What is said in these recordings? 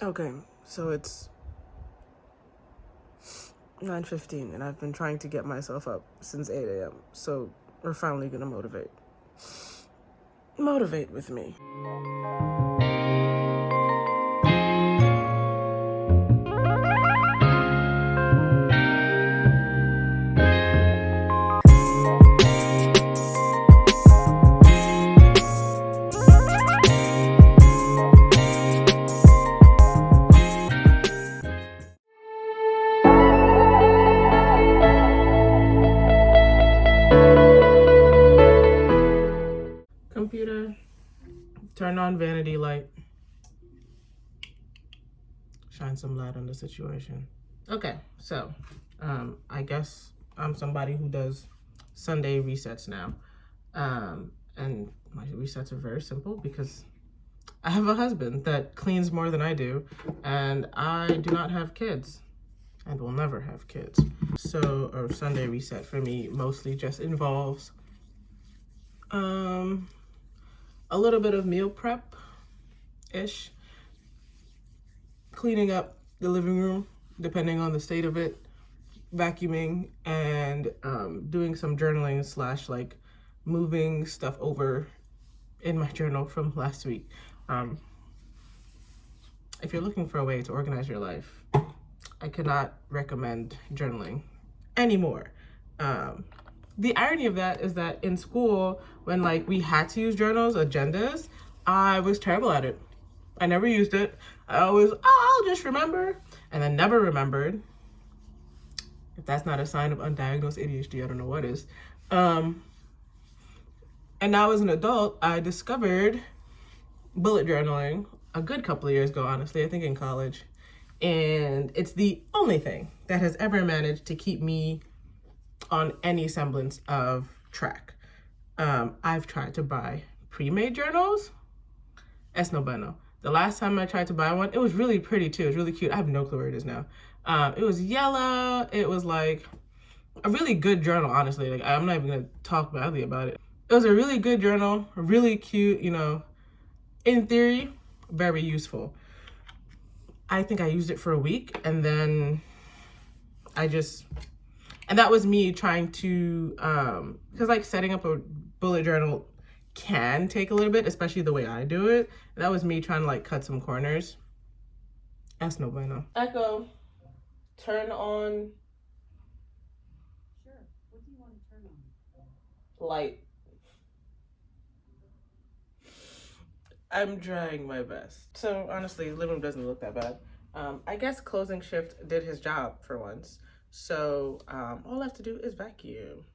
Okay, so it's 9:15 and I've been trying to get myself up since 8 a.m. So we're finally gonna motivate. Motivate with me. Computer, turn on vanity light. Shine some light on the situation. Okay, so I guess I'm somebody who does Sunday resets now. And my resets are very simple because I have a husband that cleans more than I do, and I do not have kids and will never have kids. So a Sunday reset for me mostly just involves a little bit of meal prep-ish, cleaning up the living room, depending on the state of it, vacuuming, and doing some journaling / like moving stuff over in my journal from last week. If you're looking for a way to organize your life, I cannot recommend journaling anymore. The irony of that is that in school, when like we had to use journals, agendas, I was terrible at it. I never used it. I always, I'll just remember, and I never remembered. If that's not a sign of undiagnosed ADHD, I don't know what is. And now as an adult, I discovered bullet journaling a good couple of years ago, honestly, I think in college. And it's the only thing that has ever managed to keep me on any semblance of track. I've tried to buy pre-made journals. Es no bueno. The last time I tried to buy one, it was really pretty too. It was really cute. I have no clue where it is now. It was yellow. It was like a really good journal, honestly. Like, I'm not even gonna talk badly about it. It was a really good journal, really cute, you know, in theory, very useful. I think I used it for a week, and then and that was me trying to, because like setting up a bullet journal can take a little bit, especially the way I do it. That was me trying to like cut some corners. That's no bueno. Echo, turn on. Sure. What do you want to turn on? Light. I'm trying my best. So honestly, the living room doesn't look that bad. I guess closing shift did his job for once. So all I have to do is vacuum.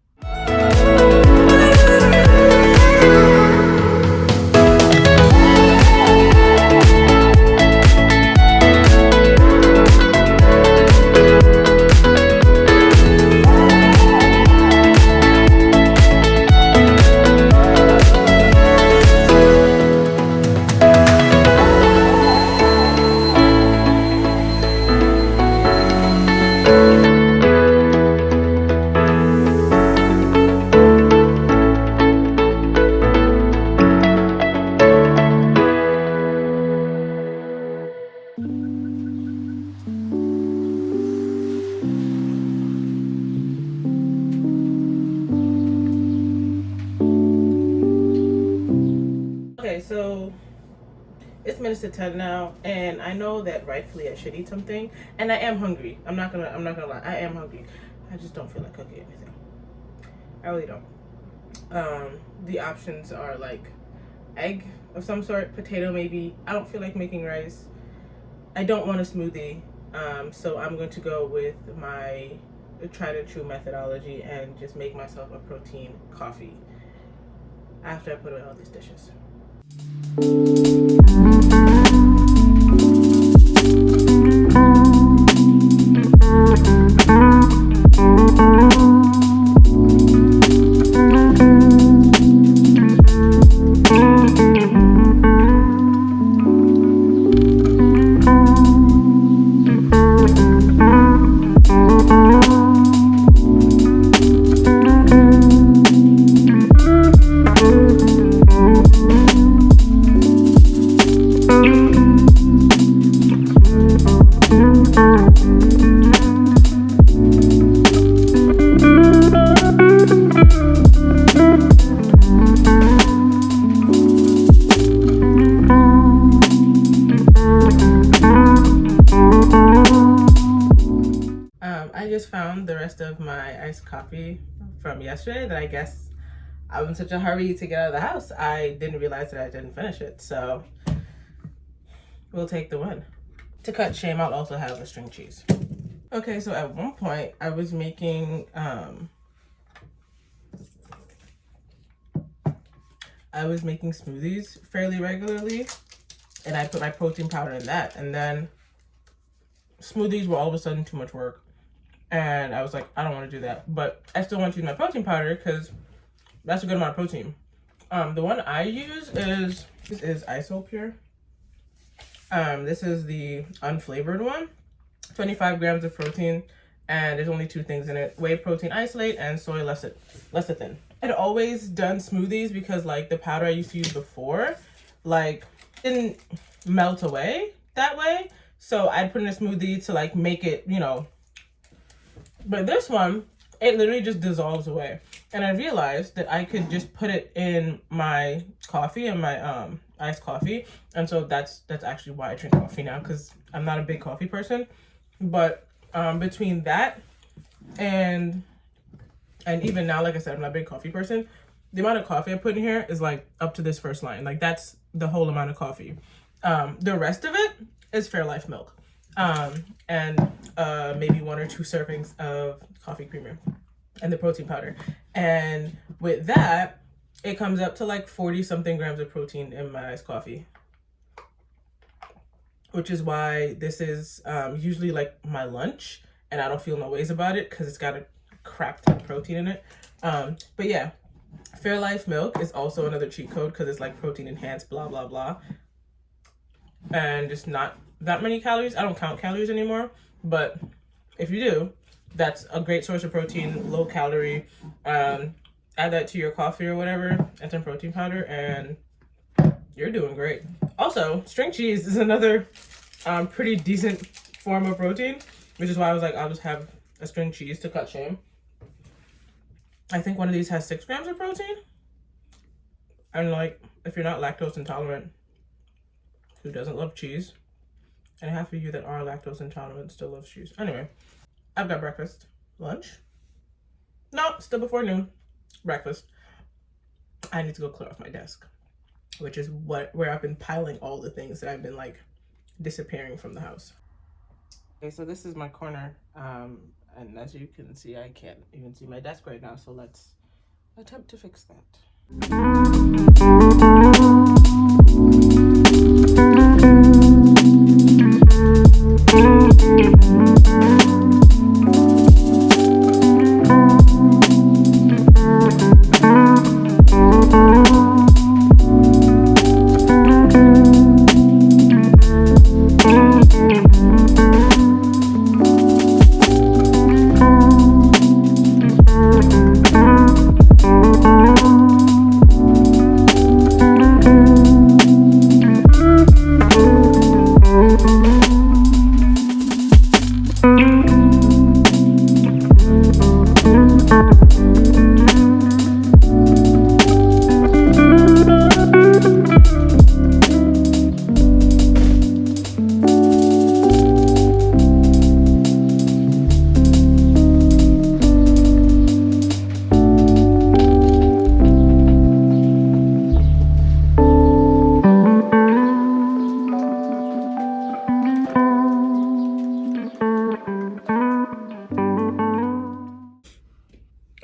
So it's minutes to 10 now, and I know that rightfully I should eat something, and I am hungry. I'm not gonna lie, I am hungry. I just don't feel like cooking anything. I really don't. The options are like egg of some sort, potato maybe. I don't feel like making rice. I don't want a smoothie, so I'm going to go with my tried and true methodology and just make myself a protein coffee after I put away all these dishes. just found the rest of my iced coffee from yesterday that I guess I was in such a hurry to get out of the house. I didn't realize that I didn't finish it. So we'll take the win. To cut shame, I'll also have a string cheese. Okay, so at one point I was making smoothies fairly regularly, and I put my protein powder in that, and then smoothies were all of a sudden too much work, and I was like, I don't want to do that, but I still want to use my protein powder because that's a good amount of protein. The one I use is Isopure. This is the unflavored one. 25 grams of protein, and there's only 2 things in it: whey protein isolate and soy lecithin. I'd always done smoothies because like the powder I used to use before like didn't melt away that way, so I'd put in a smoothie to like make it, you know. But this one, it literally just dissolves away, and I realized that I could just put it in my coffee, in my iced coffee, and so that's actually why I drink coffee now, because I'm not a big coffee person. But between that and even now, like I said, I'm not a big coffee person. The amount of coffee I put in here is like up to this first line. Like that's the whole amount of coffee. The rest of it is Fairlife milk, and maybe 1 or 2 servings of coffee creamer and the protein powder. And with that, it comes up to like 40 something grams of protein in my iced coffee, which is why this is usually like my lunch, and I don't feel no ways about it because it's got a crap ton of protein in it. But yeah, Fairlife milk is also another cheat code because it's like protein enhanced, blah blah blah, and just not that many calories. I don't count calories anymore, but if you do, that's a great source of protein, low calorie. Add that to your coffee or whatever, and some protein powder, and you're doing great. Also, string cheese is another pretty decent form of protein, which is why I was like, I'll just have a string cheese to cut shame. I think one of these has 6 grams of protein. And like, if you're not lactose intolerant, who doesn't love cheese? And half of you that are lactose intolerant still loves cheese. Anyway, I've got breakfast, lunch. No, still before noon. Breakfast. I need to go clear off my desk, which is where I've been piling all the things that I've been like disappearing from the house. Okay, so this is my corner, and as you can see, I can't even see my desk right now, so let's attempt to fix that.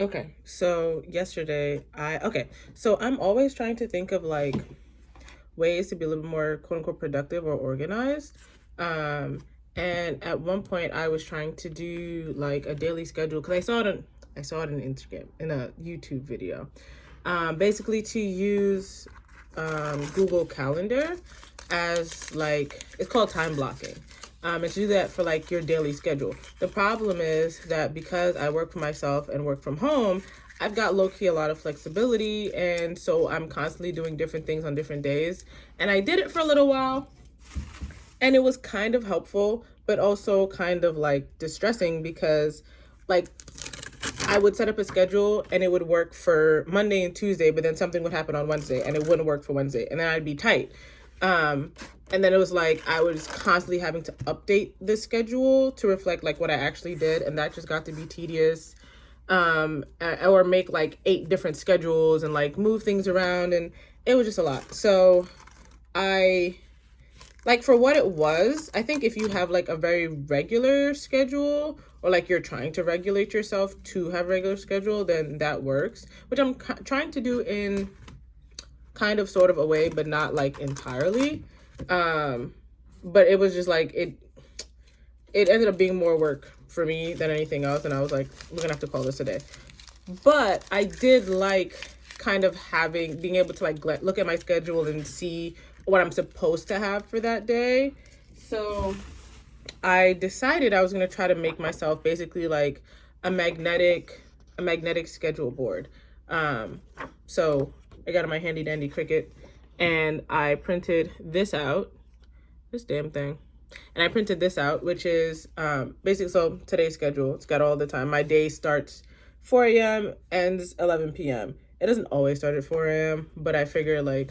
Okay, so yesterday so I'm always trying to think of like ways to be a little bit more quote unquote productive or organized. And at one point I was trying to do like a daily schedule because I saw it on Instagram in a YouTube video. Basically to use Google Calendar as like, it's called time blocking. And to do that for like your daily schedule. The problem is that because I work for myself and work from home, I've got low-key a lot of flexibility, and so I'm constantly doing different things on different days. And I did it for a little while, and it was kind of helpful, but also kind of like distressing because like I would set up a schedule and it would work for Monday and Tuesday, but then something would happen on Wednesday and it wouldn't work for Wednesday, and then I'd be tight. And then it was like I was constantly having to update the schedule to reflect like what I actually did, and that just got to be tedious. Or make like 8 different schedules and like move things around, and it was just a lot. So I, like, for what it was, I think if you have like a very regular schedule, or like you're trying to regulate yourself to have regular schedule, then that works, which I'm trying to do in kind of sort of a way, but not like entirely. But it was just like it ended up being more work for me than anything else, and I was like, we're gonna have to call this a day. But I did like kind of being able to like look at my schedule and see what I'm supposed to have for that day. So I decided I was gonna try to make myself basically like a magnetic schedule board. So I got my handy dandy Cricut, and I printed this out, this damn thing. And I printed this out, which is basically, so today's schedule, it's got all the time. My day starts 4 a.m., ends 11 p.m. It doesn't always start at 4 a.m., but I figure like,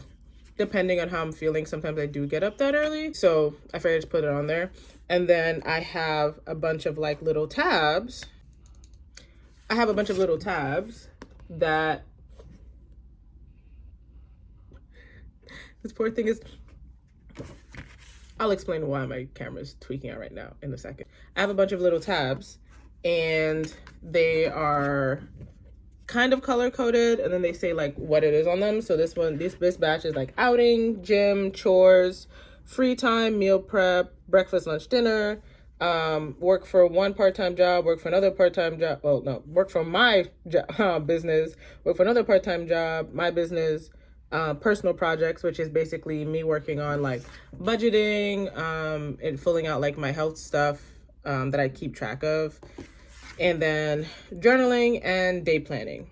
depending on how I'm feeling, sometimes I do get up that early. So I figured to put it on there. And then I have a bunch of like little tabs. That this poor thing is, I'll explain why my camera's tweaking out right now in a second. I have a bunch of little tabs, and they are kind of color coded, and then they say like what it is on them. So this batch is like outing, gym, chores, free time, meal prep, breakfast, lunch, dinner, work for one part-time job, work for another part-time job. Well, no, work for my business, work for another part-time job, my business, personal projects, which is basically me working on like budgeting, and filling out like my health stuff, that I keep track of, and then journaling and day planning.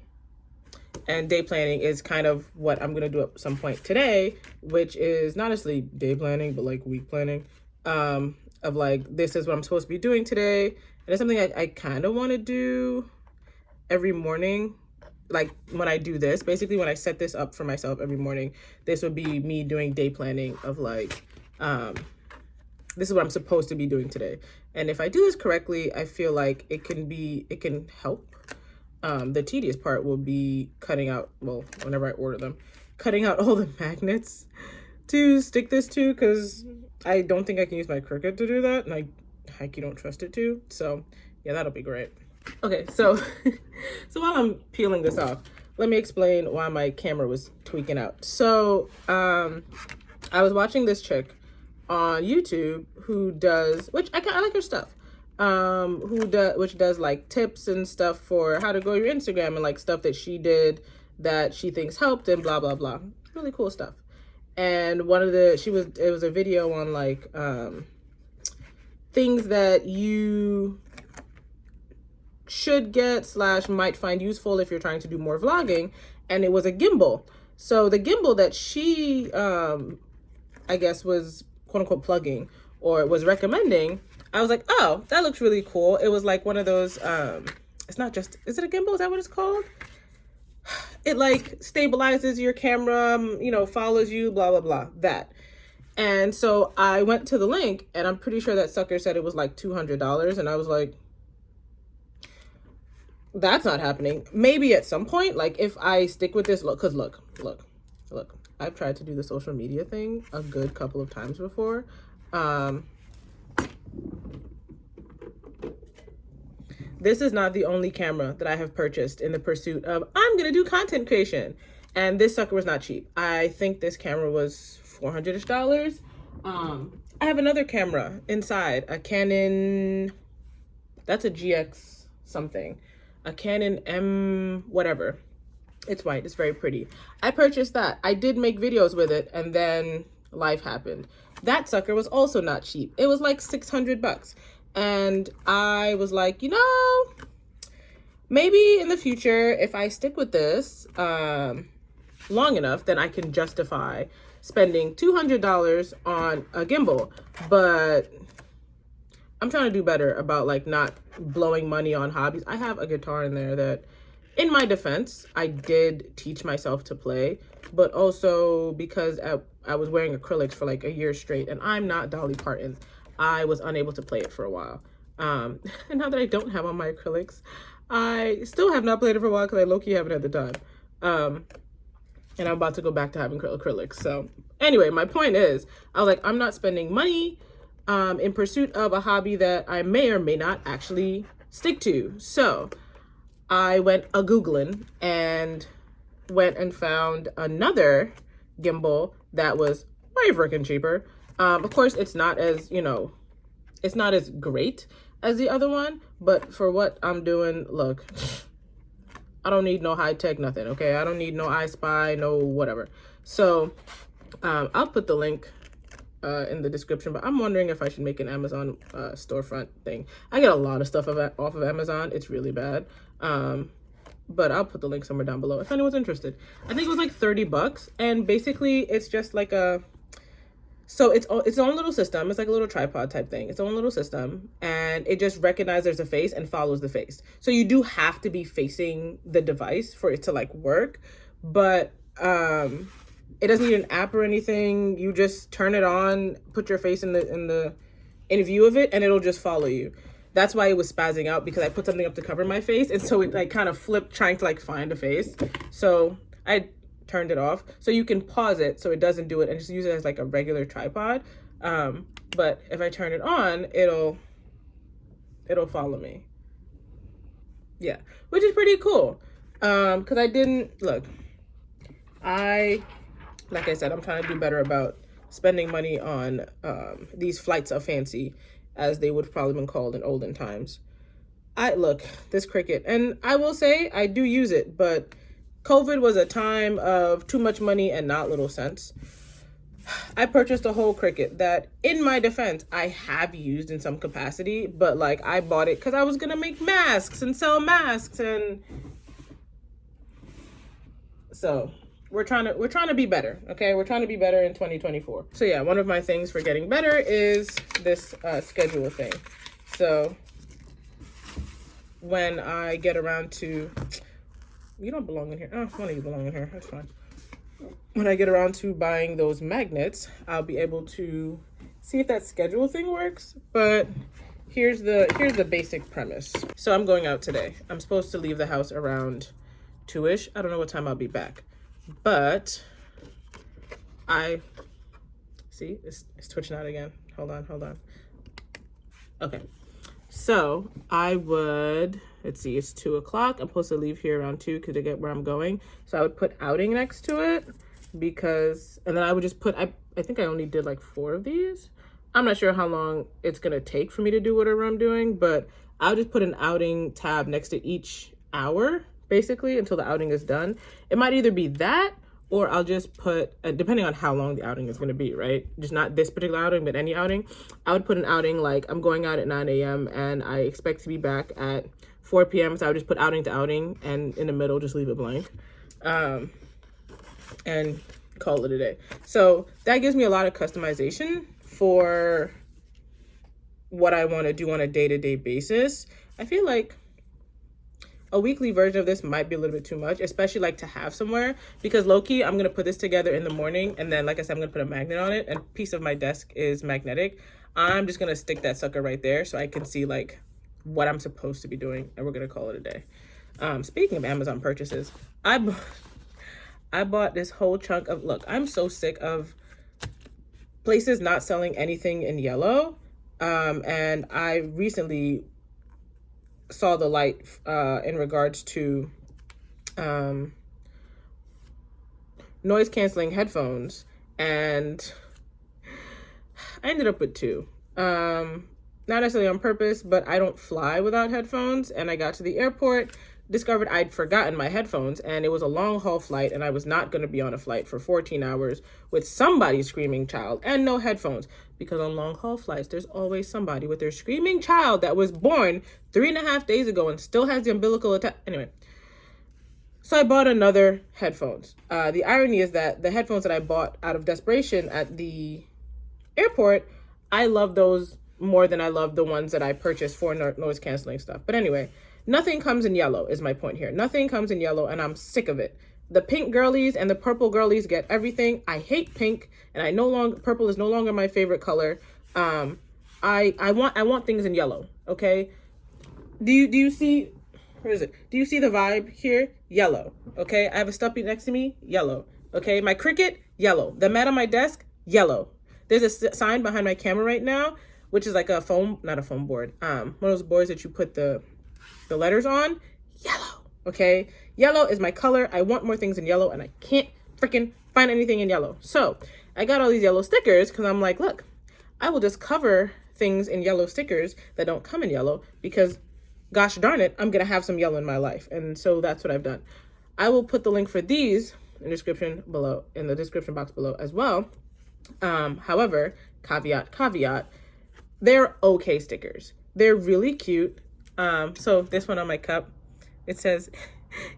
And day planning is kind of what I'm gonna do at some point today, which is not necessarily day planning, but like week planning, of like, this is what I'm supposed to be doing today. And it's something I kind of want to do every morning. Like when I do this, basically when I set this up for myself every morning, this would be me doing day planning of like, this is what I'm supposed to be doing today. And if I do this correctly, I feel like it can help. The tedious part will be cutting out, well, whenever I order them, cutting out all the magnets to stick this to, because I don't think I can use my Cricut to do that, and I heck, you don't trust it to. So yeah, that'll be great. Okay, so so while I'm peeling this off, let me explain why my camera was tweaking out. So I was watching this chick on YouTube who does, which I like her stuff, which does like tips and stuff for how to grow your Instagram, and like stuff that she did that she thinks helped, and blah blah blah. Really cool stuff. And it was a video on like things that you should get / might find useful if you're trying to do more vlogging. And it was a gimbal. So the gimbal that she I guess was quote unquote plugging or was recommending, I was like, oh, that looks really cool. It was like one of those it's not just, is it a gimbal? Is that what it's called? It like stabilizes your camera, follows you, blah blah blah, that. And so I went to the link, and I'm pretty sure that sucker said it was like $200, and I was like, that's not happening. Maybe at some point, like if I stick with this, look, I've tried to do the social media thing a good couple of times before. This is not the only camera that I have purchased in the pursuit of, I'm gonna do content creation. And this sucker was not cheap. I think this camera was $400-ish. I have another camera inside, a Canon, that's a GX something. A Canon M whatever. It's white, it's very pretty. I purchased that. I did make videos with it, and then life happened. That sucker was also not cheap. It was like $600. And I was like, maybe in the future, if I stick with this long enough, then I can justify spending $200 on a gimbal. But I'm trying to do better about like not blowing money on hobbies. I have a guitar in there that In my defense, I did teach myself to play, but also because I was wearing acrylics for like a year straight, and I'm not Dolly Parton, I was unable to play it for a while. And now that I don't have on my acrylics, I still have not played it for a while because I low-key haven't had the time. And I'm about to go back to having acrylics. So anyway, my point is, I was like, I'm not spending money in pursuit of a hobby that I may or may not actually stick to. So I went a-Googling and went and found another gimbal that was way freaking cheaper. Of course, it's not as, it's not as great as the other one, but for what I'm doing, look, I don't need no high-tech nothing, okay? I don't need no I Spy, no whatever. So I'll put the link in the description, but I'm wondering if I should make an Amazon storefront thing. I get a lot of stuff off of Amazon. It's really bad. But I'll put the link somewhere down below if anyone's interested. I think it was like $30, and basically it's just like so it's its own little system. It's like a little tripod type thing. Its own little system, and it just recognizes there's a face and follows the face. So you do have to be facing the device for it to like work, but it doesn't need an app or anything. You just turn it on, put your face in view of it, and it'll just follow you. That's why it was spazzing out, because I put something up to cover my face, and so it like kind of flipped trying to like find a face. So I turned it off so you can pause it so it doesn't do it and just use it as like a regular tripod. But if I turn it on, it'll follow me. Yeah, which is pretty cool. Because I didn't look. Like I said, I'm trying to do better about spending money on these flights of fancy, as they would have probably been called in olden times. This Cricut, and I will say I do use it, but COVID was a time of too much money and not little sense. I purchased a whole Cricut that, in my defense, I have used in some capacity, but like I bought it because I was gonna make masks and sell masks, and so we're trying to be better, okay? We're trying to be better in 2024. So yeah, one of my things for getting better is this schedule thing. So when I get around to, you don't belong in here. Oh, one of you belong in here. That's fine. When I get around to buying those magnets, I'll be able to see if that schedule thing works. But here's the basic premise. So I'm going out today. I'm supposed to leave the house around 2-ish. I don't know what time I'll be back. But see, it's twitching out again. Hold on. Okay. So let's see, it's 2 o'clock. I'm supposed to leave here around 2 because to get where I'm going. So I would put outing next to it and then I would just put, I think I only did like 4 of these. I'm not sure how long it's going to take for me to do whatever I'm doing, but I'll just put an outing tab next to each hour, basically, until the outing is done. It might either be that, or I'll just put, depending on how long the outing is going to be, right? Just not this particular outing, but any outing. I would put an outing like I'm going out at 9 a.m. and I expect to be back at 4 p.m. So I would just put outing to outing, and in the middle, just leave it blank. And call it a day. So that gives me a lot of customization for what I want to do on a day-to-day basis. I feel like a weekly version of this might be a little bit too much, especially like to have somewhere, because low-key, I'm going to put this together in the morning, and then like I said, I'm going to put a magnet on it, and a piece of my desk is magnetic. I'm just going to stick that sucker right there so I can see like what I'm supposed to be doing, and we're going to call it a day. Speaking of Amazon purchases, I bought this whole chunk of, look, I'm so sick of places not selling anything in yellow. And I recently saw the light in regards to noise canceling headphones, and I ended up with 2. Not necessarily on purpose, but I don't fly without headphones, and I got to the airport, discovered I'd forgotten my headphones, and it was a long haul flight, and I was not going to be on a flight for 14 hours with somebody's screaming child and no headphones, because on long haul flights there's always somebody with their screaming child that was born 3.5 days ago and still has the umbilical attached. Anyway, so I bought another headphones. The irony is that the headphones that I bought out of desperation at the airport, I love those more than I love the ones that I purchased for noise canceling stuff. But anyway, nothing comes in yellow is my point here. Nothing comes in yellow, and I'm sick of it. The pink girlies and the purple girlies get everything. I hate pink, and purple is no longer my favorite color. I want things in yellow. Okay. Do you see? Where is it? Do you see the vibe here? Yellow. Okay. I have a stuffy next to me. Yellow. Okay. My Cricut. Yellow. The mat on my desk. Yellow. There's a sign behind my camera right now, which is like not a foam board. One of those boards that you put the letters on. Yellow. Okay. Yellow is my color. I want more things in yellow, and I can't freaking find anything in yellow. So I got all these yellow stickers because I'm like, look, I will just cover things in yellow stickers that don't come in yellow because, gosh darn it, I'm going to have some yellow in my life. And so that's what I've done. I will put the link for these in the description box below as well. However, caveat, they're okay stickers. They're really cute. So this one on my cup, it says,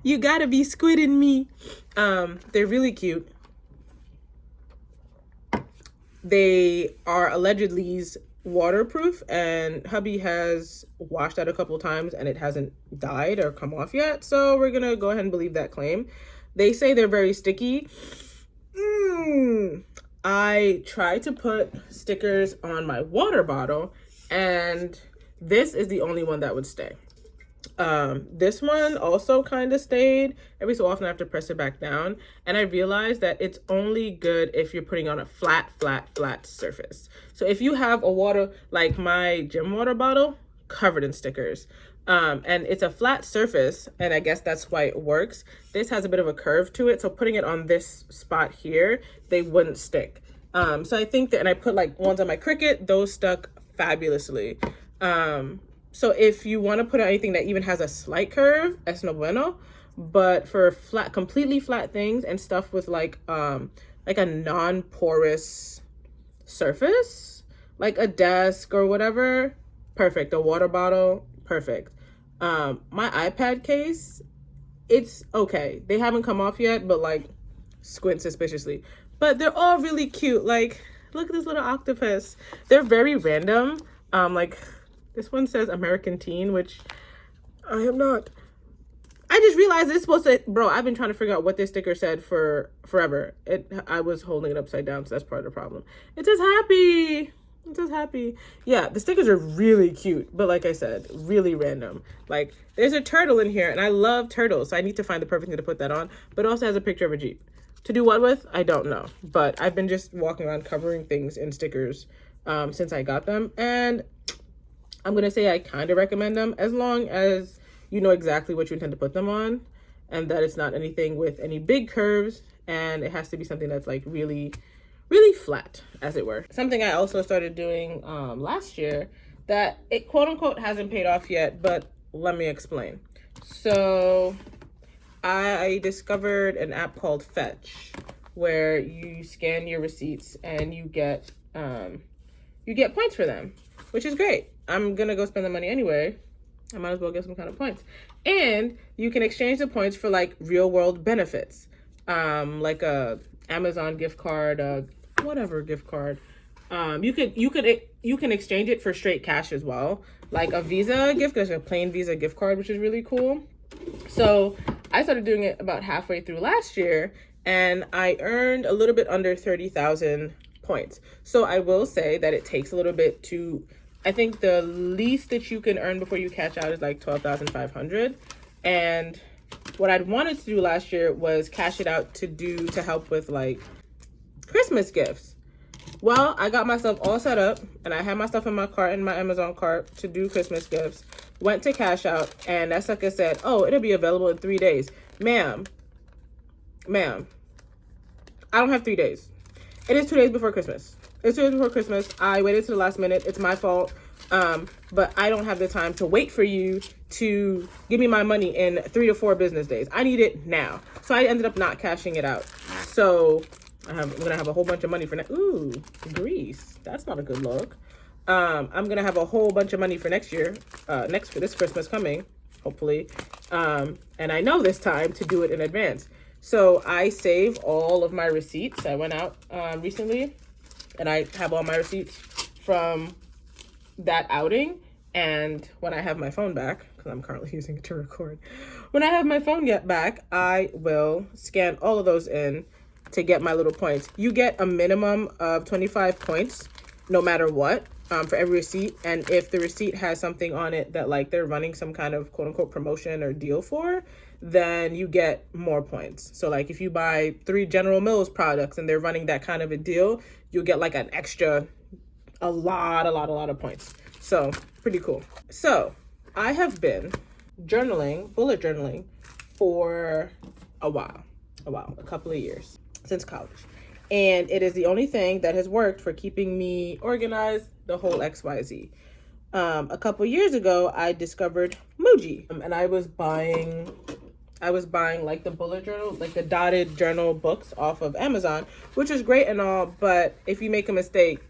"You gotta be squidding me." They're really cute. They are allegedly waterproof, and hubby has washed out a couple times and it hasn't died or come off yet. So we're gonna go ahead and believe that claim. They say they're very sticky. I tried to put stickers on my water bottle, and this is the only one that would stay. This one also kind of stayed. Every so often I have to press it back down, and I realized that it's only good if you're putting on a flat surface. So if you have a water, like my gym water bottle, covered in stickers, and it's a flat surface, and I guess that's why it works. This has a bit of a curve to it, so putting it on this spot here, they wouldn't stick. So I think that, and I put like ones on my Cricut, those stuck fabulously. So if you want to put on anything that even has a slight curve, es no bueno. But for completely flat things and stuff with like a non-porous surface, like a desk or whatever, perfect. A water bottle, perfect. My iPad case, it's okay. They haven't come off yet, but like squint suspiciously. But they're all really cute. Like, look at this little octopus. They're very random. Like, this one says American Teen, which I am not. I just realized it's supposed to, bro, I've been trying to figure out what this sticker said for forever. I was holding it upside down, so that's part of the problem. It says happy. It says happy. Yeah, the stickers are really cute, but like I said, really random. Like, there's a turtle in here, and I love turtles, so I need to find the perfect thing to put that on. But it also has a picture of a Jeep. To do what with? I don't know. But I've been just walking around covering things in stickers since I got them, and I'm going to say I kind of recommend them as long as you know exactly what you intend to put them on, and that it's not anything with any big curves, and it has to be something that's like really, really flat, as it were. Something I also started doing last year that it quote unquote hasn't paid off yet, but let me explain. So I discovered an app called Fetch, where you scan your receipts and you get points for them, which is great. I'm gonna go spend the money anyway. I might as well get some kind of points. And you can exchange the points for like real world benefits, like a Amazon gift card, whatever gift card. You can exchange it for straight cash as well, like a Visa gift, there's a plain Visa gift card, which is really cool. So I started doing it about halfway through last year, and I earned a little bit under 30,000 points. So I will say that it takes a little bit to, I think the least that you can earn before you cash out is like 12,500. And what I'd wanted to do last year was cash it out to help with like Christmas gifts. Well, I got myself all set up, and I had my stuff in my cart, in my Amazon cart, to do Christmas gifts. Went to cash out, and that sucker said, oh, it'll be available in 3 days. Ma'am, I don't have 3 days. It is 2 days before Christmas. It's 2 days before Christmas. I waited to the last minute. It's my fault. But I don't have the time to wait for you to give me my money in 3 to 4 business days. I need it now. So I ended up not cashing it out. So I'm gonna have a whole bunch of money for ooh, Greece. That's not a good look. I'm gonna have a whole bunch of money for next year, for this Christmas coming, hopefully. And I know this time to do it in advance. So I save all of my receipts. I went out recently, and I have all my receipts from that outing, And when I have my phone back, because I'm currently using it to record, when I have my phone back, I will scan all of those in to get my little points. You get a minimum of 25 points no matter what, for every receipt. And if the receipt has something on it that like they're running some kind of quote unquote promotion or deal for, then you get more points. So like if you buy 3 General Mills products and they're running that kind of a deal, you'll get like an extra, a lot of points. So pretty cool. So I have been journaling, bullet journaling for a couple of years, since college. And it is the only thing that has worked for keeping me organized the whole XYZ. A couple years ago, I discovered Muji, and I was buying like the bullet journal, like the dotted journal books off of Amazon, which is great and all, but if you make a mistake,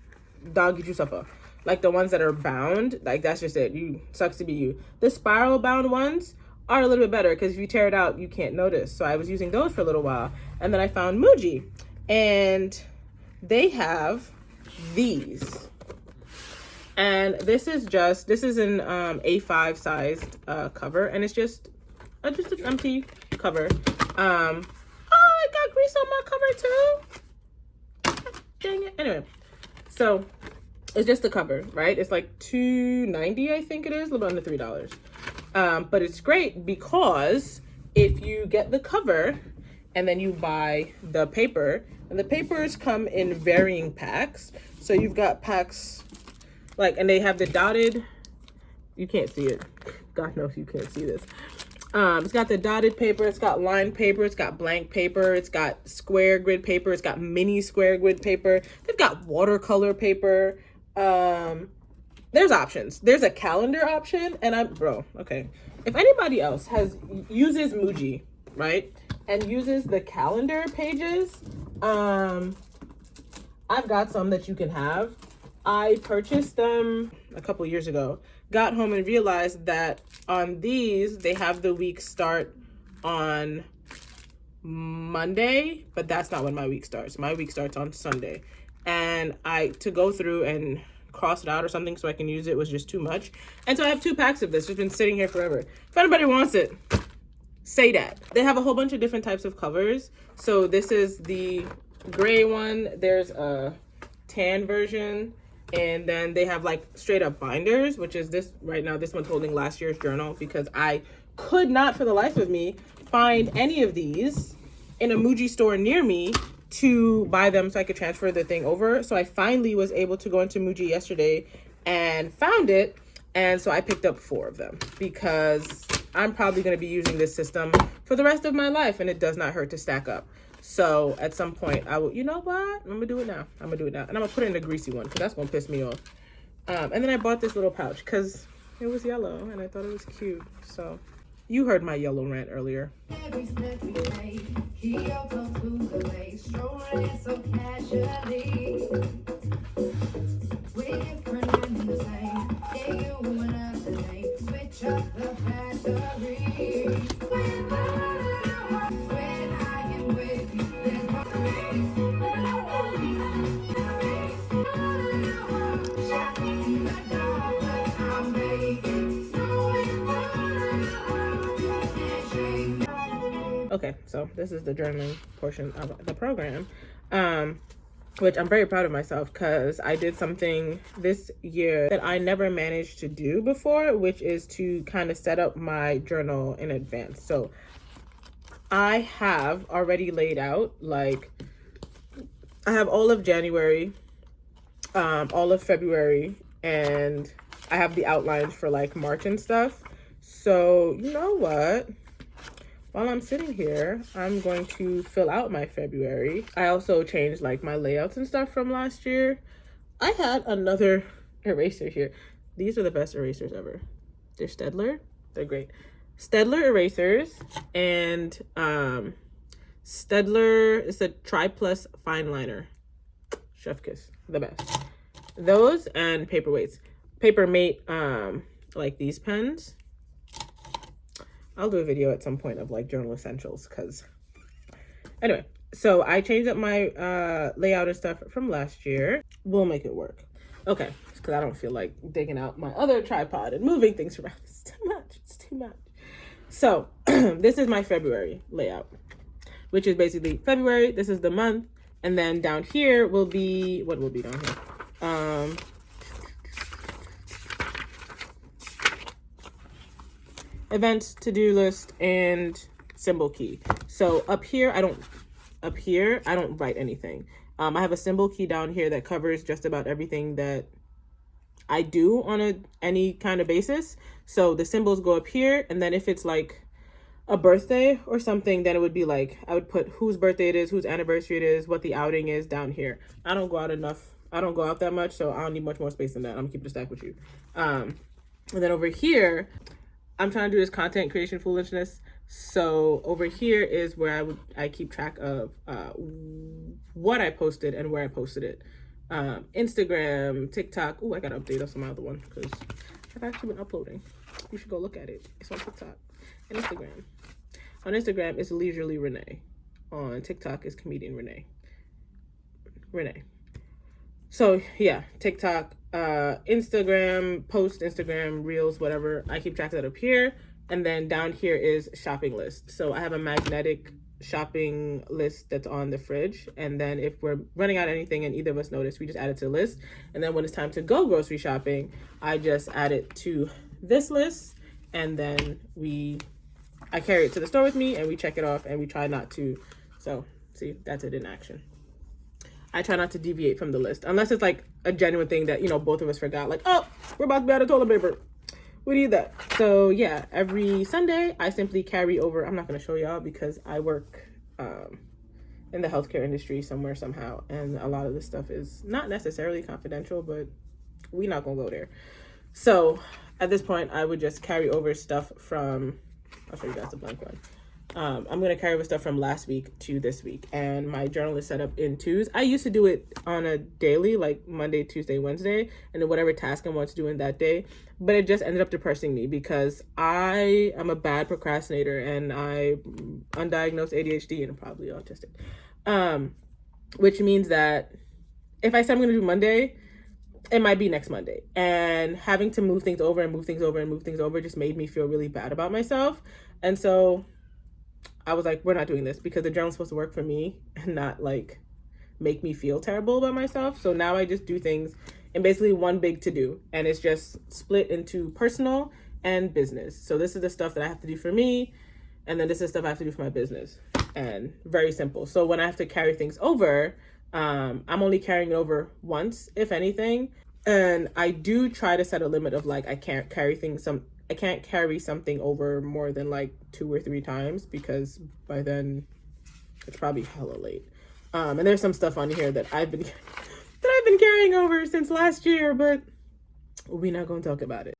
dog, get you suffer. Like the ones that are bound, like that's just it. You sucks to be you. The spiral bound ones are a little bit better because if you tear it out, you can't notice. So I was using those for a little while, and then I found Muji, and they have these. And this is an A5 sized cover, and it's just an empty cover. Oh, it got grease on my cover too. Dang it. Anyway, so it's just the cover, right? It's like $2.90, I think it is, a little under $3. But it's great because if you get the cover and then you buy the paper, and the papers come in varying packs. So you've got packs like, and they have the dotted, you can't see it. God knows you can't see this. It's got the dotted paper, it's got lined paper, it's got blank paper, it's got square grid paper, it's got mini square grid paper, they've got watercolor paper. There's options. There's a calendar option, and okay. If anybody else uses Muji, right, and uses the calendar pages, I've got some that you can have. I purchased them a couple years ago, got home and realized that on these, they have the week start on Monday, but that's not when my week starts. My week starts on Sunday. And to go through and cross it out or something so I can use it was just too much. And so I have 2 packs of this. It's been sitting here forever. If anybody wants it, say that. They have a whole bunch of different types of covers. So this is the gray one. There's a tan version. And then they have like straight up binders, which is this right now. This one's holding last year's journal because I could not for the life of me find any of these in a Muji store near me to buy them so I could transfer the thing over. So I finally was able to go into Muji yesterday and found it. And so I picked up 4 of them because I'm probably going to be using this system for the rest of my life, and it does not hurt to stack up. So at some point I will, you know what? I'm gonna do it now. And I'm gonna put it in a greasy one because that's gonna piss me off. And then I bought this little pouch because it was yellow and I thought it was cute. So you heard my yellow rant earlier. Every step we take, Kyoto to the bay, strolling in so casually. We're different and the same. Yeah, you another day. Switch up the battery. When I am with you, there's no Okay, so this is the journaling portion of the program, which I'm very proud of myself because I did something this year that I never managed to do before, which is to kind of set up my journal in advance. So I have already laid out, like, I have all of January, all of February, and I have the outlines for like March and stuff. So you know what? While I'm sitting here, I'm going to fill out my February. I also changed like my layouts and stuff from last year. I had another eraser here. These are the best erasers ever. They're Staedtler. They're great. Staedtler erasers, and Staedtler is a Tri-Plus fine liner. Chef kiss, the best. Those and paperweights. Papermate, like these pens. I'll do a video at some point of like journal essentials because anyway, so I changed up my layout and stuff from last year. We'll make it work. Okay, because I don't feel like digging out my other tripod and moving things around. It's too much. It's too much. So this is my February layout, which is basically February. This is the month. And then down here will be, what will be down here? Events, to-do list, and symbol key. So up here, I don't write anything. I have a symbol key down here that covers just about everything that I do on any kind of basis. So the symbols go up here, and then if it's like a birthday or something, then it would be like, I would put whose birthday it is, whose anniversary it is, what the outing is down here. I don't go out that much, so I don't need much more space than that. I'm gonna keep it a stack with you. And then over here, I'm trying to do this content creation foolishness. So over here is where I keep track of what I posted and where I posted it. Instagram, TikTok. Oh, I gotta update us on my other one because I've actually been uploading. You should go look at it. It's on TikTok and Instagram. On Instagram, it's LeisurelyRenee. On TikTok, it's comedian Renee. So yeah, TikTok, Instagram, post, Instagram, Reels, whatever. I keep track of that up here. And then down here is shopping list. So I have a magnetic shopping list that's on the fridge. And then if we're running out of anything and either of us notice, we just add it to the list. And then when it's time to go grocery shopping, I just add it to this list. And then I carry it to the store with me and we check it off and we try not to. So see, that's it in action. I try not to deviate from the list unless it's like a genuine thing that, both of us forgot. Like, oh, we're about to be out of toilet paper. We need that. So yeah, every Sunday I simply carry over. I'm not going to show y'all because I work in the healthcare industry somewhere, somehow. And a lot of this stuff is not necessarily confidential, but we're not going to go there. So at this point, I would just carry over stuff from, I'll show you guys the blank one. I'm going to carry over stuff from last week to this week. And my journal is set up in twos. I used to do it on a daily, like Monday, Tuesday, Wednesday, and then whatever task I want to do in that day. But it just ended up depressing me because I am a bad procrastinator and I undiagnosed ADHD and I'm probably autistic. Which means that if I say I'm going to do Monday, it might be next Monday. And having to move things over just made me feel really bad about myself. And so I was like, we're not doing this because the journal's supposed to work for me and not like make me feel terrible about myself. So now I just do things in basically one big to-do, and it's just split into personal and business. So this is the stuff that I have to do for me, and then this is stuff I have to do for my business, and very simple. So when I have to carry things over, I'm only carrying it over once, if anything. And I do try to set a limit of like, I can't carry something over more than like 2 or 3 times because by then it's probably hella late. And there's some stuff on here that I've been carrying over since last year, but we're not going to talk about it.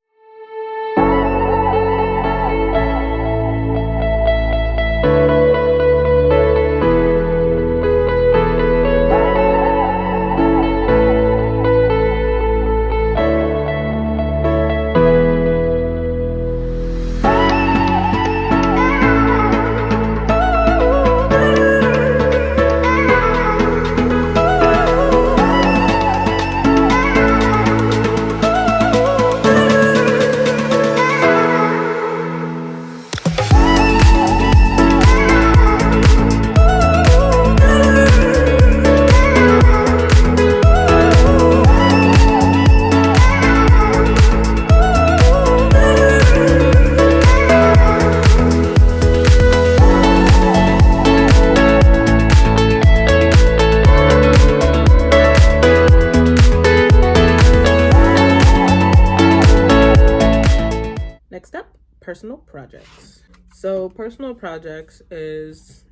Next up, personal projects. So personal projects is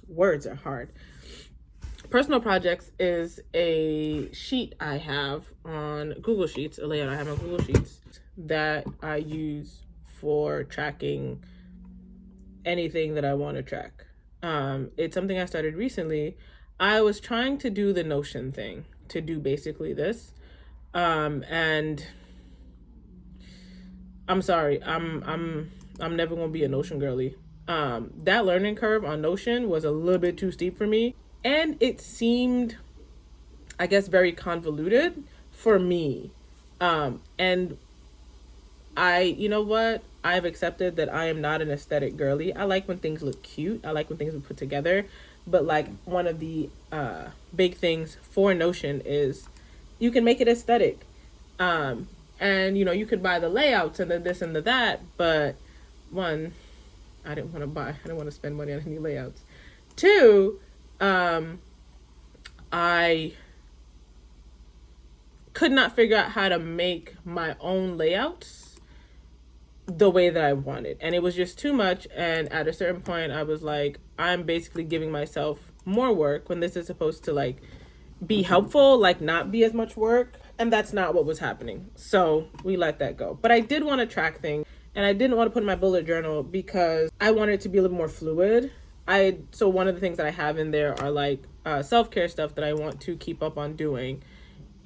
words are hard. Personal projects is a sheet I have on Google Sheets, a layout I have on Google Sheets that I use for tracking anything that I want to track. It's something I started recently. I was trying to do the Notion thing, to do basically this. And I'm sorry, I'm never gonna be a Notion girly. That learning curve on Notion was a little bit too steep for me, and it seemed I guess, very convoluted for me. And you know what? I've accepted that I am not an aesthetic girly. I like when things look cute. I like when things are put together. But like one of the big things for Notion is you can make it aesthetic. And you know, you could buy the layouts and the this and the that, but one, I didn't want to spend money on any layouts. Two, I could not figure out how to make my own layouts the way that I wanted. And it was just too much. And at a certain point, I was like, I'm basically giving myself more work when this is supposed to like be helpful, like not be as much work. And that's not what was happening. So we let that go. But I did want to track things, and I didn't want to put in my bullet journal because I wanted it to be a little more fluid. So one of the things that I have in there are like self-care stuff that I want to keep up on doing.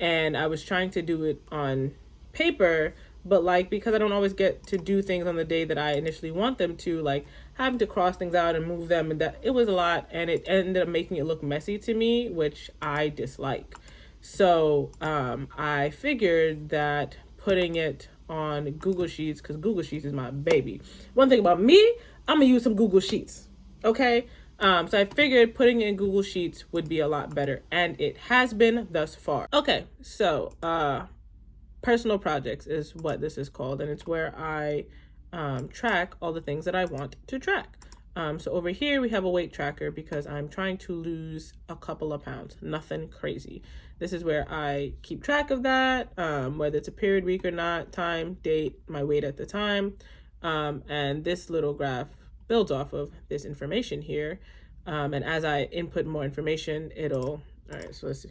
And I was trying to do it on paper, but like, because I don't always get to do things on the day that I initially want them to, like having to cross things out and move them, and that it was a lot, and it ended up making it look messy to me, which I dislike. So I figured that putting it on Google Sheets, because Google Sheets is my baby. One thing about me, I'm gonna use some Google Sheets, okay? So I figured putting it in Google Sheets would be a lot better, and it has been thus far. Okay, so personal projects is what this is called, and it's where I track all the things that I want to track. So over here we have a weight tracker because I'm trying to lose a couple of pounds, nothing crazy. This is where I keep track of that, whether it's a period week or not, time, date, my weight at the time. And this little graph builds off of this information here. And as I input more information, all right, so let's see.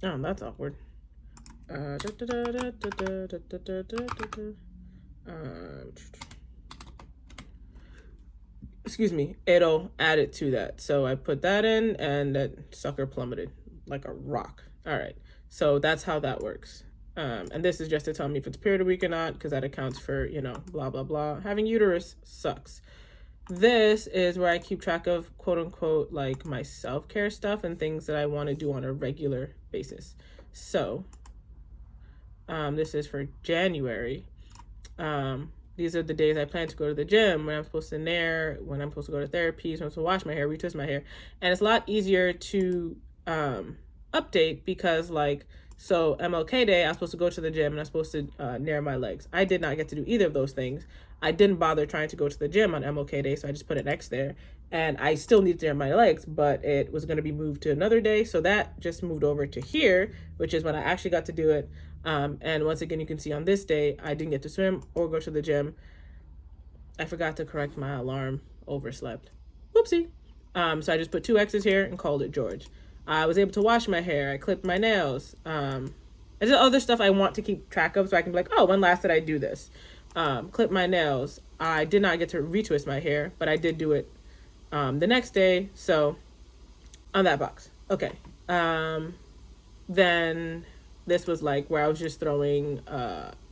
Oh, that's awkward. Excuse me, it'll add it to that. So I put that in, and that sucker plummeted like a rock. All right, so that's how that works. And this is just to tell me if it's period of week or not, because that accounts for, you know, blah, blah, blah. Having uterus sucks. This is where I keep track of, quote unquote, like my self-care stuff and things that I want to do on a regular basis. So this is for January. These are the days I plan to go to the gym, when I'm supposed to nair, when I'm supposed to go to therapy, when I'm supposed to wash my hair, retwist my hair. And it's a lot easier to update because, like, so MLK Day, I was supposed to go to the gym and I was supposed to nair my legs. I did not get to do either of those things. I didn't bother trying to go to the gym on MLK Day, so I just put an X there. And I still need to nair my legs, but it was going to be moved to another day. So that just moved over to here, which is when I actually got to do it. And once again, you can see on this day, I didn't get to swim or go to the gym. I forgot to correct my alarm, overslept. Whoopsie. So I just put 2 X's here and called it George. I was able to wash my hair. I clipped my nails. There's other stuff I want to keep track of so I can be like, oh, when last did I do this? Clip my nails. I did not get to retwist my hair, but I did do it the next day. So on that box. Okay. Then this was like where I was just throwing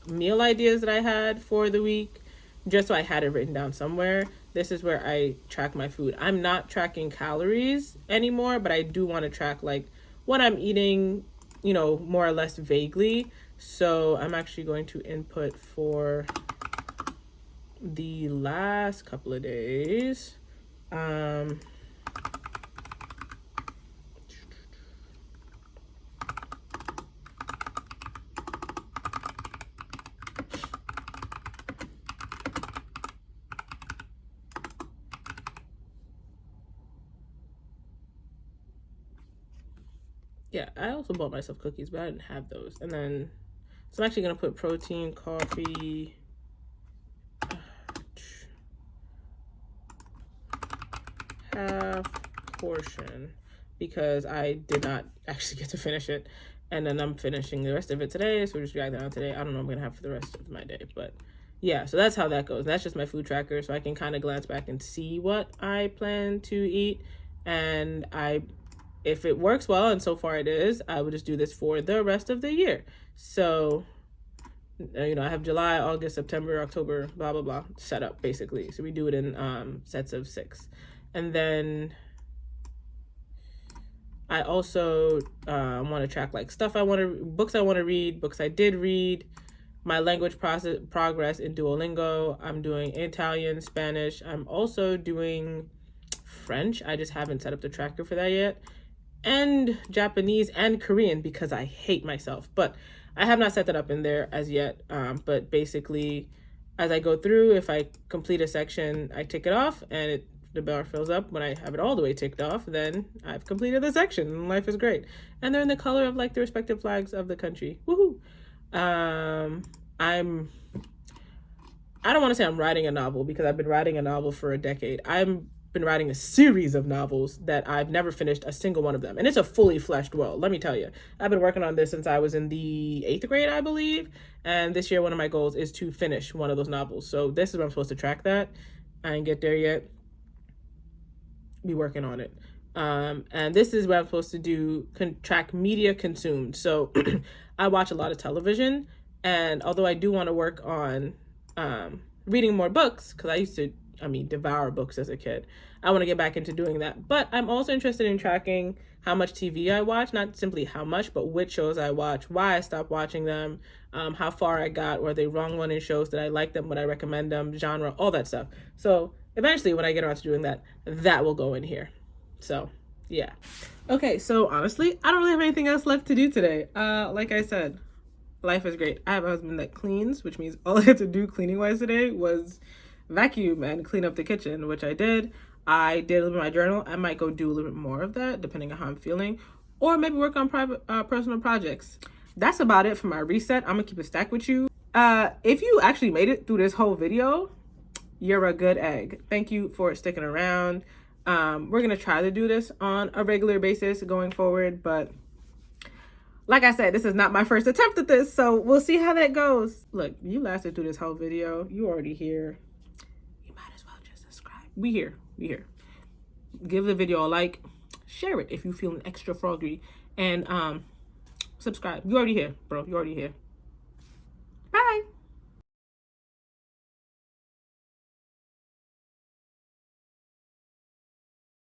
meal ideas that I had for the week, just so I had it written down somewhere. This is where I track my food. I'm not tracking calories anymore, but I do want to track like what I'm eating, you know, more or less vaguely. So I'm actually going to input for the last couple of days. Yeah, I also bought myself cookies, but I didn't have those. And then, so I'm actually going to put protein, coffee, half portion, because I did not actually get to finish it. And then I'm finishing the rest of it today, so we'll just drag that on today. I don't know what I'm going to have for the rest of my day, but yeah, so that's how that goes. That's just my food tracker, so I can kind of glance back and see what I plan to eat. And if it works well, and so far it is, I would just do this for the rest of the year. So, you know, I have July, August, September, October, blah, blah, blah, set up basically. So we do it in sets of 6. And then I also want to track like stuff books I want to read, books I did read, my language progress in Duolingo. I'm doing Italian, Spanish. I'm also doing French. I just haven't set up the tracker for that yet. And Japanese and Korean because I hate myself. But I have not set that up in there as yet. But basically, as I go through, if I complete a section, I tick it off and the bar fills up. When I have it all the way ticked off, then I've completed the section and life is great. And they're in the color of like the respective flags of the country. Woohoo! I don't want to say I'm writing a novel because I've been writing a novel for a decade. I've been writing a series of novels that I've never finished a single one of them. And it's a fully fleshed world, let me tell you. I've been working on this since I was in the 8th grade, I believe. And this year, one of my goals is to finish one of those novels. So this is where I'm supposed to track that. I didn't get there yet. Be working on it. And this is what I'm supposed to do, track media consumed. So I watch a lot of television, and although I do want to work on reading more books, because I used to devour books as a kid, I want to get back into doing that. But I'm also interested in tracking how much TV I watch, not simply how much, but which shows I watch, why I stopped watching them, how far I got, were they wrong running shows, that I like them, would I recommend them, genre, all that stuff. So eventually, when I get around to doing that, that will go in here. So, yeah. Okay, so honestly, I don't really have anything else left to do today. Like I said, life is great. I have a husband that cleans, which means all I had to do cleaning-wise today was vacuum and clean up the kitchen, which I did. I did a little bit of my journal. I might go do a little bit more of that, depending on how I'm feeling. Or maybe work on personal projects. That's about it for my reset. I'm going to keep it stacked with you. If you actually made it through this whole video, you're a good egg. Thank you for sticking around. We're going to try to do this on a regular basis going forward, but like I said, this is not my first attempt at this, so we'll see how that goes. Look, you lasted through this whole video. You already here. You might as well just subscribe. We here. Give the video a like. Share it if you feeling extra froggy. And subscribe. You already here, bro. You already here.